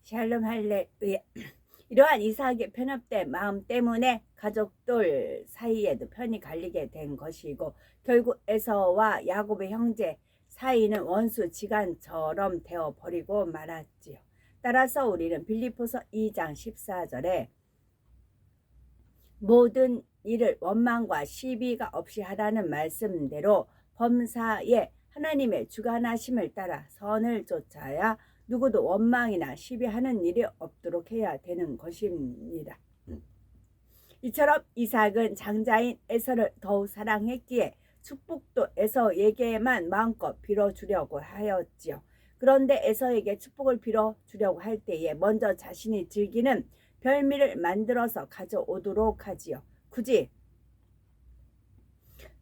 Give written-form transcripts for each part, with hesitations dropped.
샬롬 할렐루야. 이러한 이삭의 편협된 마음 때문에 가족들 사이에도 편이 갈리게 된 것이고 결국 에서와 야곱의 형제 사이는 원수 지간처럼 되어버리고 말았지요. 따라서 우리는 빌립보서 2장 14절에 모든 일을 원망과 시비가 없이 하라는 말씀대로 범사에 하나님의 주관하심을 따라 선을 쫓아야 누구도 원망이나 시비하는 일이 없도록 해야 되는 것입니다. 이처럼 이삭은 장자인 에서를 더욱 사랑했기에 축복도 에서에게만 마음껏 빌어주려고 하였지요. 그런데 에서에게 축복을 빌어주려고 할 때에 먼저 자신이 즐기는 별미를 만들어서 가져오도록 하지요. 굳이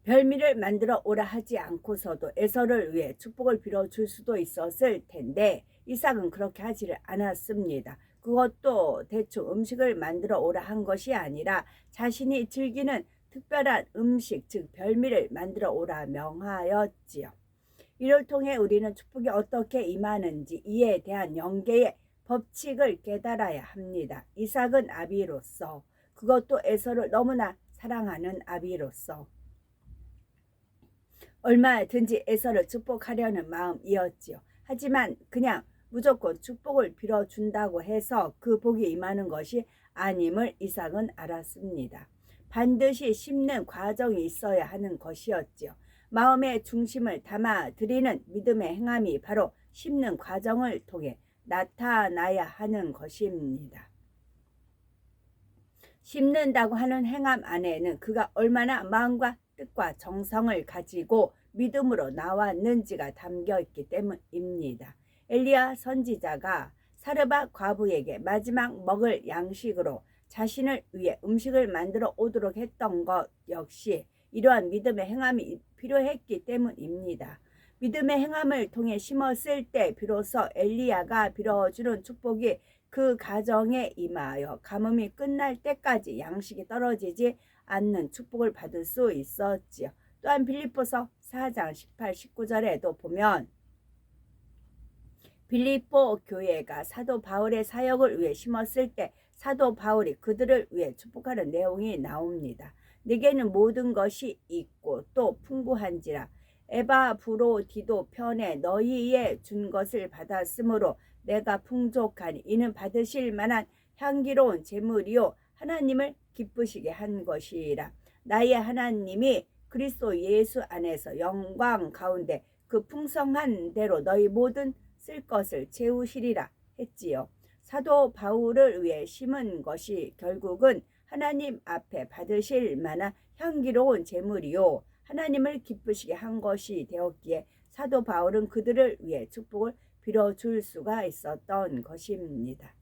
별미를 만들어 오라 하지 않고서도 에서를 위해 축복을 빌어줄 수도 있었을 텐데 이삭은 그렇게 하지를 않았습니다. 그것도 대충 음식을 만들어 오라 한 것이 아니라 자신이 즐기는 특별한 음식, 즉 별미를 만들어 오라 명하였지요. 이를 통해 우리는 축복이 어떻게 임하는지 이에 대한 영계의 법칙을 깨달아야 합니다. 이삭은 아비로서, 그것도 에서를 너무나 사랑하는 아비로서 얼마든지 에서를 축복하려는 마음이었지요. 하지만 그냥 무조건 축복을 빌어준다고 해서 그 복이 임하는 것이 아님을 이삭은 알았습니다. 반드시 심는 과정이 있어야 하는 것이었지요. 마음의 중심을 담아 드리는 믿음의 행함이 바로 심는 과정을 통해 나타나야 하는 것입니다. 심는다고 하는 행함 안에는 그가 얼마나 마음과 뜻과 정성을 가지고 믿음으로 나왔는지가 담겨 있기 때문입니다. 엘리야 선지자가 사르밧 과부에게 마지막 먹을 양식으로 자신을 위해 음식을 만들어 오도록 했던 것 역시 이러한 믿음의 행함이 필요했기 때문입니다. 믿음의 행함을 통해 심었을 때 비로소 엘리야가 빌어주는 축복이 그 가정에 임하여 가뭄이 끝날 때까지 양식이 떨어지지 않는 축복을 받을 수 있었지요. 또한 빌립보서 4장 18, 19절에도 보면 빌립보 교회가 사도 바울의 사역을 위해 심었을 때 사도 바울이 그들을 위해 축복하는 내용이 나옵니다. 내게는 모든 것이 있고 또 풍부한지라 에바브로디도 편에 너희에 준 것을 받았으므로 내가 풍족하니 이는 받으실 만한 향기로운 제물이요 하나님을 기쁘시게 한 것이라. 나의 하나님이 그리스도 예수 안에서 영광 가운데 그 풍성한 대로 너희 모든 쓸 것을 채우시리라 했지요. 사도 바울을 위해 심은 것이 결국은 하나님 앞에 받으실 만한 향기로운 제물이요 하나님을 기쁘시게 한 것이 되었기에 사도 바울은 그들을 위해 축복을 빌어줄 수가 있었던 것입니다.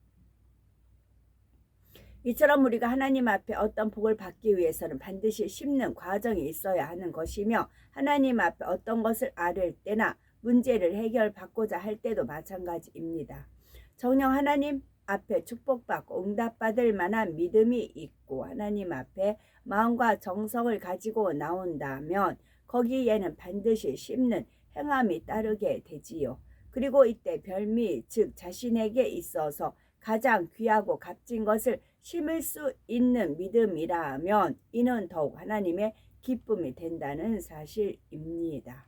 이처럼 우리가 하나님 앞에 어떤 복을 받기 위해서는 반드시 심는 과정이 있어야 하는 것이며 하나님 앞에 어떤 것을 아뢰을 때나 문제를 해결받고자 할 때도 마찬가지입니다. 정녕 하나님 앞에 축복받고 응답받을 만한 믿음이 있고 하나님 앞에 마음과 정성을 가지고 나온다면 거기에는 반드시 심는 행함이 따르게 되지요. 그리고 이때 별미 즉 자신에게 있어서 가장 귀하고 값진 것을 심을 수 있는 믿음이라면 이는 더욱 하나님의 기쁨이 된다는 사실입니다.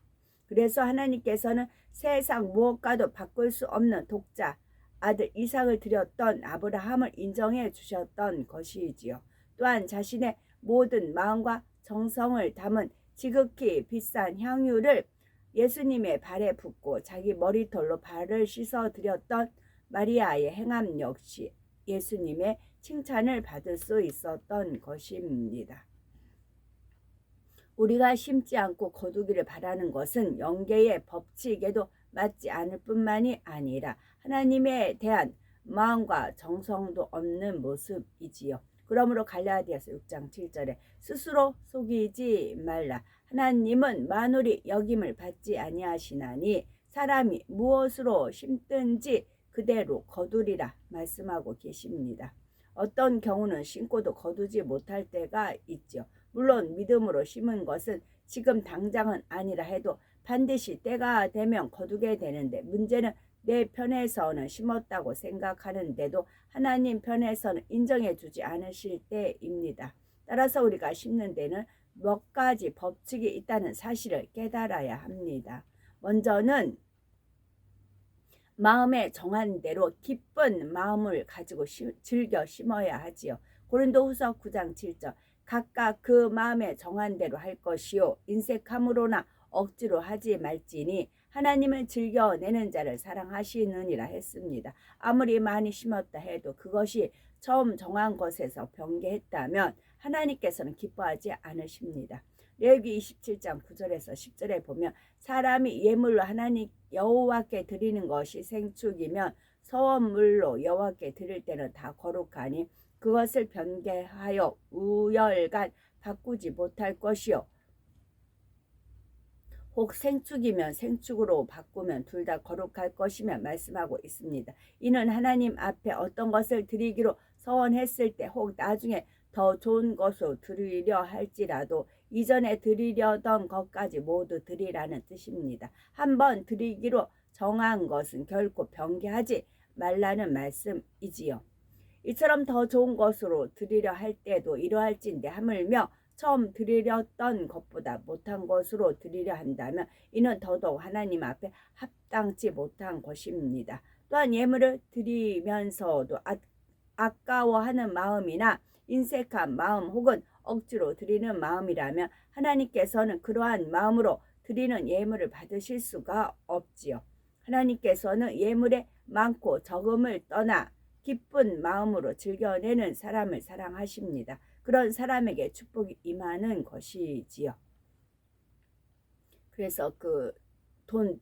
그래서 하나님께서는 세상 무엇과도 바꿀 수 없는 독자 아들 이삭을 드렸던 아브라함을 인정해 주셨던 것이지요. 또한 자신의 모든 마음과 정성을 담은 지극히 비싼 향유를 예수님의 발에 붓고 자기 머리털로 발을 씻어 드렸던 마리아의 행함 역시 예수님의 칭찬을 받을 수 있었던 것입니다. 우리가 심지 않고 거두기를 바라는 것은 영계의 법칙에도 맞지 않을 뿐만이 아니라 하나님에 대한 마음과 정성도 없는 모습이지요. 그러므로 갈라디아서 6장 7절에 스스로 속이지 말라. 하나님은 만물이 여김을 받지 아니하시나니 사람이 무엇으로 심든지 그대로 거두리라 말씀하고 계십니다. 어떤 경우는 심고도 거두지 못할 때가 있죠. 물론 믿음으로 심은 것은 지금 당장은 아니라 해도 반드시 때가 되면 거두게 되는데 문제는 내 편에서는 심었다고 생각하는데도 하나님 편에서는 인정해 주지 않으실 때입니다. 따라서 우리가 심는 데는 몇 가지 법칙이 있다는 사실을 깨달아야 합니다. 먼저는 마음에 정한 대로 기쁜 마음을 가지고 즐겨 심어야 하지요. 고린도후서 9장 7절 각각 그 마음에 정한 대로 할 것이요 인색함으로나 억지로 하지 말지니 하나님을 즐겨내는 자를 사랑하시느니라 했습니다. 아무리 많이 심었다 해도 그것이 처음 정한 것에서 변개했다면 하나님께서는 기뻐하지 않으십니다. 레위기 27장 9절에서 10절에 보면 사람이 예물로 하나님 여호와께 드리는 것이 생축이면 서원물로 여호와께 드릴 때는 다 거룩하니 그것을 변개하여 우열간 바꾸지 못할 것이요 혹 생축이면 생축으로 바꾸면 둘 다 거룩할 것이며 말씀하고 있습니다. 이는 하나님 앞에 어떤 것을 드리기로 서원했을 때 혹 나중에 더 좋은 것으로 드리려 할지라도 이전에 드리려던 것까지 모두 드리라는 뜻입니다. 한번 드리기로 정한 것은 결코 변개하지 말라는 말씀이지요. 이처럼 더 좋은 것으로 드리려 할 때도 이러할진대 하물며 처음 드리렸던 것보다 못한 것으로 드리려 한다면 이는 더더욱 하나님 앞에 합당치 못한 것입니다. 또한 예물을 드리면서도 아까워하는 마음이나 인색한 마음 혹은 억지로 드리는 마음이라면 하나님께서는 그러한 마음으로 드리는 예물을 받으실 수가 없지요. 하나님께서는 예물의 많고 적음을 떠나 기쁜 마음으로 즐겨내는 사람을 사랑하십니다. 그런 사람에게 축복이 임하는 것이지요. 그래서 그 돈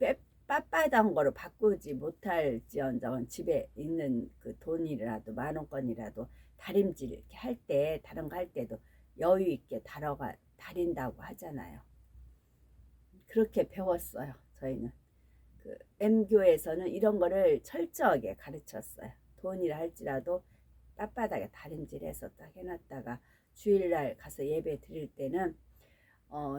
빳빳한 거로 바꾸지 못할지언정 집에 있는 그 돈이라도 10,000원권이라도 다림질 이렇게 할 때 다른 거 할 때도 여유 있게 다린다고 하잖아요. 그렇게 배웠어요. 저희는 그 M교에서는 이런 거를 철저하게 가르쳤어요. 돈이라 할지라도 빳빳하게 다림질해서 딱 해놨다가 주일날 가서 예배 드릴 때는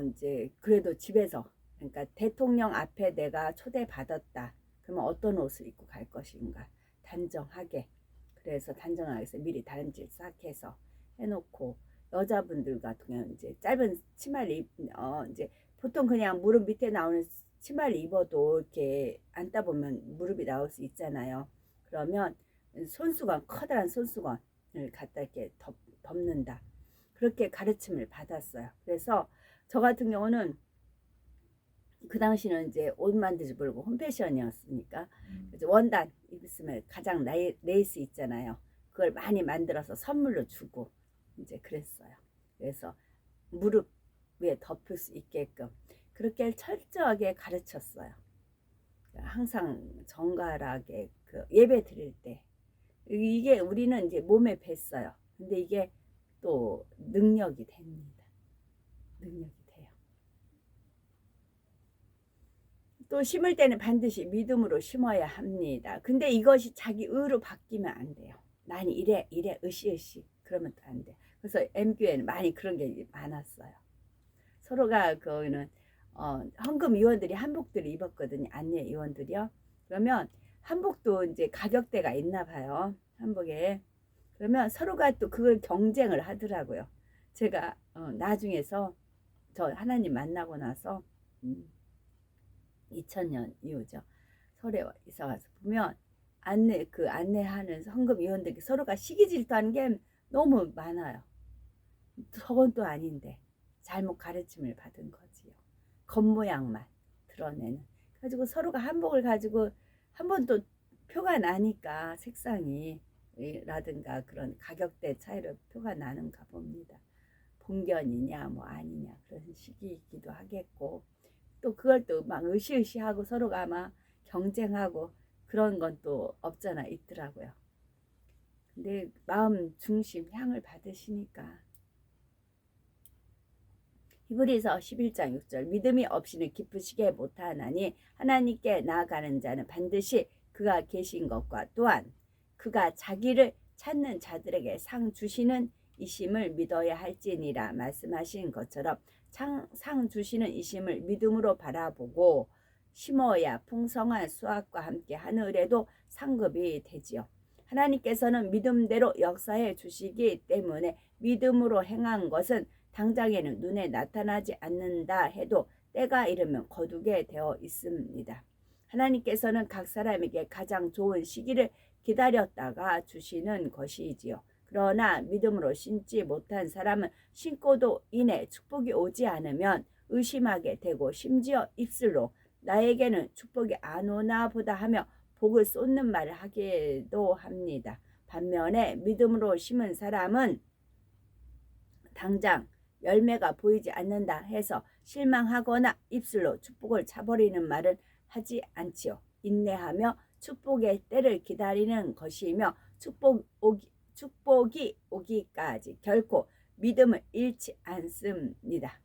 이제 그래도 집에서 그러니까 대통령 앞에 내가 초대받았다. 그러면 어떤 옷을 입고 갈 것인가 단정하게 그래서 단정하게 해서 미리 다림질 싹 해서 해놓고 여자분들 같은 경우는 이제 짧은 치마를 이제 보통 그냥 무릎 밑에 나오는 치마를 입어도 이렇게 앉다 보면 무릎이 나올 수 있잖아요. 그러면 손수건 커다란 손수건을 갖다 이렇게 덮는다. 그렇게 가르침을 받았어요. 그래서 저 같은 경우는 그 당시는 이제 옷 만들지 말고 홈패션이었으니까 원단 입으면 가장 레이스 있잖아요. 그걸 많이 만들어서 선물로 주고 이제 그랬어요. 그래서 무릎 위에 덮을 수 있게끔 그렇게 철저하게 가르쳤어요. 항상 정갈하게 그 예배 드릴 때 이게 우리는 이제 몸에 뱄어요. 근데 이게 또 능력이 됩니다. 능력이 돼요. 또 심을 때는 반드시 믿음으로 심어야 합니다. 근데 이것이 자기 의로 바뀌면 안 돼요. 난 이래 으시으시 그러면 또 안 돼요. 그래서 M교회는 많이 그런 게 많았어요. 서로가 그거는 헌금 위원들이 한복들을 입었거든요. 안내 위원들이요. 그러면 한복도 이제 가격대가 있나 봐요. 한복에. 그러면 서로가 또 그걸 경쟁을 하더라고요. 제가 나중에서 저 하나님 만나고 나서 2000년 이후죠. 설에 이사 와서 보면 안내하는 헌금 위원들이 서로가 시기 질투하는 게 너무 많아요. 저건 또 아닌데 잘못 가르침을 받은 거지요. 겉모양만 드러내는. 가지고 서로가 한복을 가지고 한 번 또 표가 나니까 색상이 라든가 그런 가격대 차이로 표가 나는가 봅니다. 봉견이냐 뭐 아니냐 그런 시기이기도 하겠고 또 그걸 또 막 으시으시하고 서로가 막 경쟁하고 그런 건 또 없잖아 있더라고요. 근데 마음 중심 향을 받으시니까 히브리서 11장 6절 믿음이 없이는 기쁘시게 못하나니 하나님께 나아가는 자는 반드시 그가 계신 것과 또한 그가 자기를 찾는 자들에게 상 주시는 이심을 믿어야 할지니라 말씀하신 것처럼 상 주시는 이심을 믿음으로 바라보고 심어야 풍성한 수확과 함께 하늘에도 상급이 되지요. 하나님께서는 믿음대로 역사해 주시기 때문에 믿음으로 행한 것은 당장에는 눈에 나타나지 않는다 해도 때가 이르면 거두게 되어 있습니다. 하나님께서는 각 사람에게 가장 좋은 시기를 기다렸다가 주시는 것이지요. 그러나 믿음으로 심지 못한 사람은 심고도 이내 축복이 오지 않으면 의심하게 되고 심지어 입술로 나에게는 축복이 안 오나 보다 하며 복을 쏟는 말을 하기도 합니다. 반면에 믿음으로 심은 사람은 당장 열매가 보이지 않는다 해서 실망하거나 입술로 축복을 차버리는 말은 하지 않지요. 인내하며 축복의 때를 기다리는 것이며 축복이 오기까지 결코 믿음을 잃지 않습니다.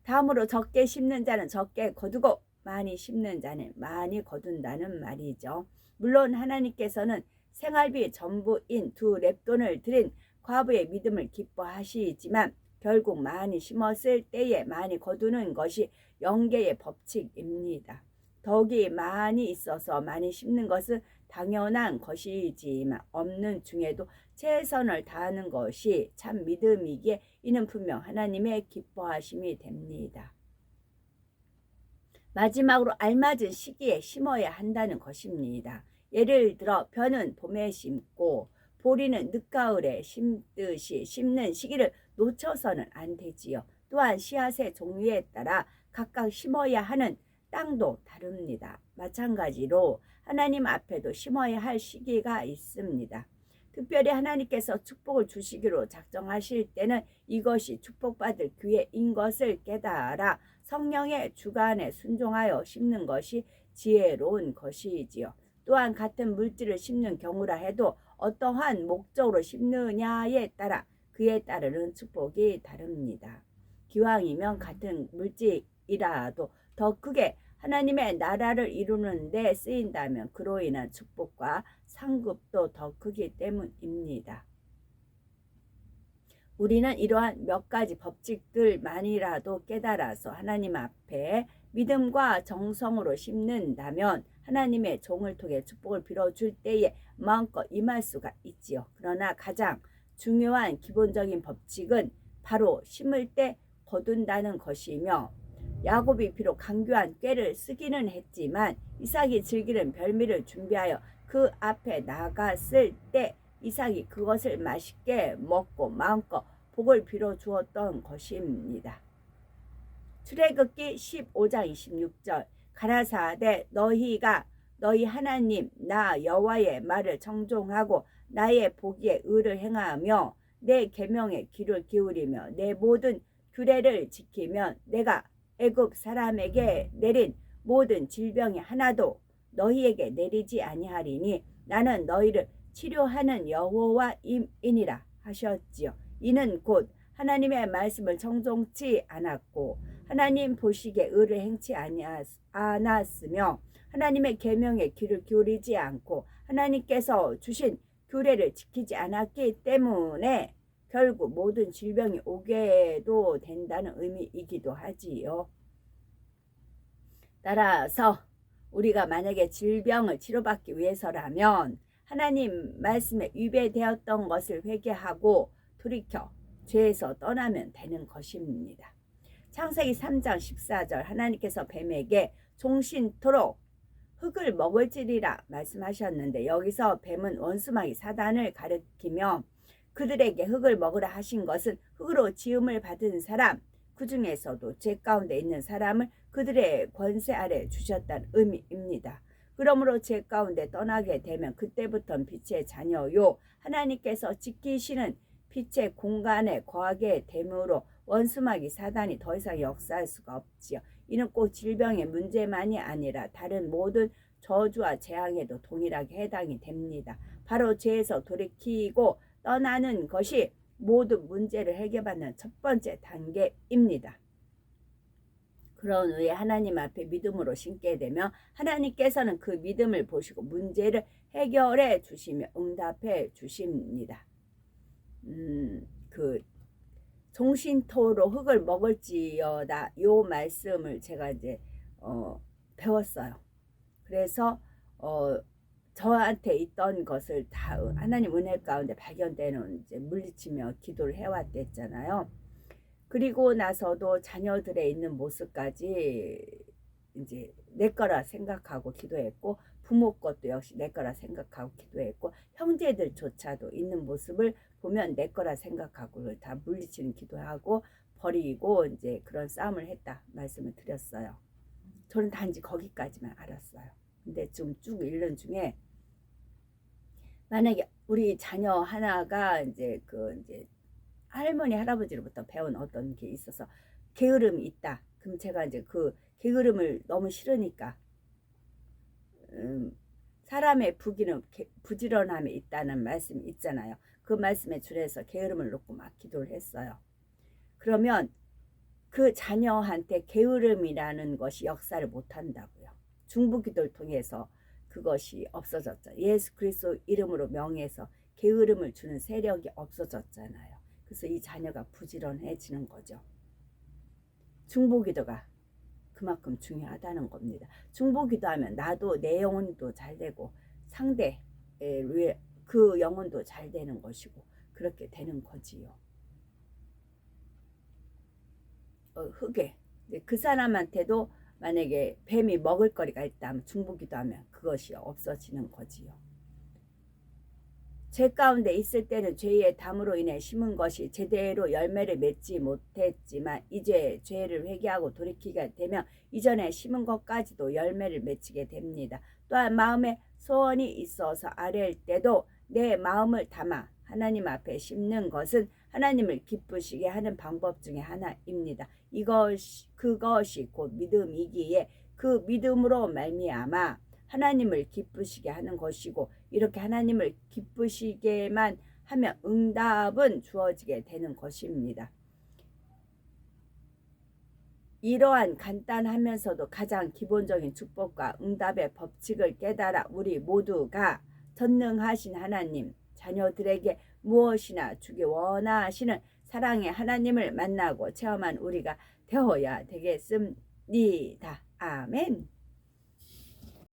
다음으로 적게 심는 자는 적게 거두고 많이 심는 자는 많이 거둔다는 말이죠. 물론 하나님께서는 생활비 전부인 2렙돈을 드린 과부의 믿음을 기뻐하시지만 결국 많이 심었을 때에 많이 거두는 것이 영계의 법칙입니다. 덕이 많이 있어서 많이 심는 것은 당연한 것이지만 없는 중에도 최선을 다하는 것이 참 믿음이기에 이는 분명 하나님의 기뻐하심이 됩니다. 마지막으로 알맞은 시기에 심어야 한다는 것입니다. 예를 들어 벼는 봄에 심고 보리는 늦가을에 심듯이 심는 시기를 놓쳐서는 안 되지요. 또한 씨앗의 종류에 따라 각각 심어야 하는 땅도 다릅니다. 마찬가지로 하나님 앞에도 심어야 할 시기가 있습니다. 특별히 하나님께서 축복을 주시기로 작정하실 때는 이것이 축복받을 기회인 것을 깨달아 성령의 주관에 순종하여 심는 것이 지혜로운 것이지요. 또한 같은 물질을 심는 경우라 해도 어떠한 목적으로 심느냐에 따라 그에 따르는 축복이 다릅니다. 기왕이면 같은 물질이라도 더 크게 하나님의 나라를 이루는 데 쓰인다면 그로 인한 축복과 상급도 더 크기 때문입니다. 우리는 이러한 몇 가지 법칙들만이라도 깨달아서 하나님 앞에 믿음과 정성으로 심는다면 하나님의 종을 통해 축복을 빌어줄 때에 마음껏 임할 수가 있지요. 그러나 가장 중요한 기본적인 법칙은 바로 심을 때 거둔다는 것이며 야곱이 비록 강교한 꾀를 쓰기는 했지만 이삭이 즐기는 별미를 준비하여 그 앞에 나갔을 때 이삭이 그것을 맛있게 먹고 마음껏 복을 빌어 주었던 것입니다. 출애굽기 15장 26절 가라사대 너희가 너희 하나님 나 여호와의 말을 청종하고 나의 보기에 의를 행하며 내 계명에 귀를 기울이며 내 모든 규례를 지키면 내가 애굽 사람에게 내린 모든 질병이 하나도 너희에게 내리지 아니하리니 나는 너희를 치료하는 여호와임이니라 하셨지요. 이는 곧 하나님의 말씀을 청종치 않았고 하나님 보시기에 의를 행치 않았으며 하나님의 계명에 귀를 기울이지 않고 하나님께서 주신 규례를 지키지 않았기 때문에 결국 모든 질병이 오게도 된다는 의미이기도 하지요. 따라서 우리가 만약에 질병을 치료받기 위해서라면 하나님 말씀에 위배되었던 것을 회개하고 돌이켜 죄에서 떠나면 되는 것입니다. 창세기 3장 14절 하나님께서 뱀에게 종신토록 흙을 먹을지리라 말씀하셨는데 여기서 뱀은 원수마귀 사단을 가리키며 그들에게 흙을 먹으라 하신 것은 흙으로 지음을 받은 사람 그 중에서도 죄 가운데 있는 사람을 그들의 권세 아래 주셨다는 의미입니다. 그러므로 죄 가운데 떠나게 되면 그때부터는 빛의 자녀요 하나님께서 지키시는 빛의 공간에 거하게 되므로 원수마귀 사단이 더 이상 역사할 수가 없지요. 이는 꼭 질병의 문제만이 아니라 다른 모든 저주와 재앙에도 동일하게 해당이 됩니다. 바로 죄에서 돌이키고 떠나는 것이 모든 문제를 해결받는 첫 번째 단계입니다. 그런 후에 하나님 앞에 믿음으로 심게 되면 하나님께서는 그 믿음을 보시고 문제를 해결해 주시며 응답해 주십니다. 그 종신토로 흙을 먹을지어다 요 말씀을 제가 이제 배웠어요. 그래서 저한테 있던 것을 다 하나님 은혜 가운데 발견되는 이제 물리치며 기도를 해왔댔잖아요. 그리고 나서도 자녀들의 있는 모습까지 이제 내 거라 생각하고 기도했고, 부모 것도 역시 내 거라 생각하고 기도했고, 형제들조차도 있는 모습을 보면 내 거라 생각하고 다 물리치는 기도하고 버리고 이제 그런 싸움을 했다 말씀을 드렸어요. 저는 단지 거기까지만 알았어요. 근데 좀 쭉 읽는 중에 만약에 우리 자녀 하나가 이제 이제 할머니 할아버지로부터 배운 어떤 게 있어서 게으름이 있다. 그럼 제가 이제 그 게으름을 너무 싫으니까 사람의 부지런함에 있다는 말씀이 있잖아요. 그 말씀에 준해서 게으름을 놓고 막 기도를 했어요. 그러면 그 자녀한테 게으름이라는 것이 역사를 못한다고요. 중보기도를 통해서 그것이 없어졌죠. 예수 그리스도 이름으로 명해서 게으름을 주는 세력이 없어졌잖아요. 그래서 이 자녀가 부지런해지는 거죠. 중보기도가 그만큼 중요하다는 겁니다. 중보기도하면 나도 내 영혼도 잘 되고 상대 그 영혼도 잘 되는 것이고 그렇게 되는 거지요. 흑에 그 사람한테도 만약에 뱀이 먹을 거리가 있다면 중보기도하면 그것이 없어지는 거지요. 죄 가운데 있을 때는 죄의 담으로 인해 심은 것이 제대로 열매를 맺지 못했지만 이제 죄를 회개하고 돌이키게 되면 이전에 심은 것까지도 열매를 맺히게 됩니다. 또한 마음에 소원이 있어서 아뢰일 때도 내 마음을 담아 하나님 앞에 심는 것은 하나님을 기쁘시게 하는 방법 중에 하나입니다. 그것이 곧 믿음이기에 그 믿음으로 말미암아 하나님을 기쁘시게 하는 것이고, 이렇게 하나님을 기쁘시게만 하면 응답은 주어지게 되는 것입니다. 이러한 간단하면서도 가장 기본적인 축복과 응답의 법칙을 깨달아 우리 모두가 전능하신 하나님, 자녀들에게 무엇이나 주기 원하시는 사랑의 하나님을 만나고 체험한 우리가 되어야 되겠습니다. 아멘.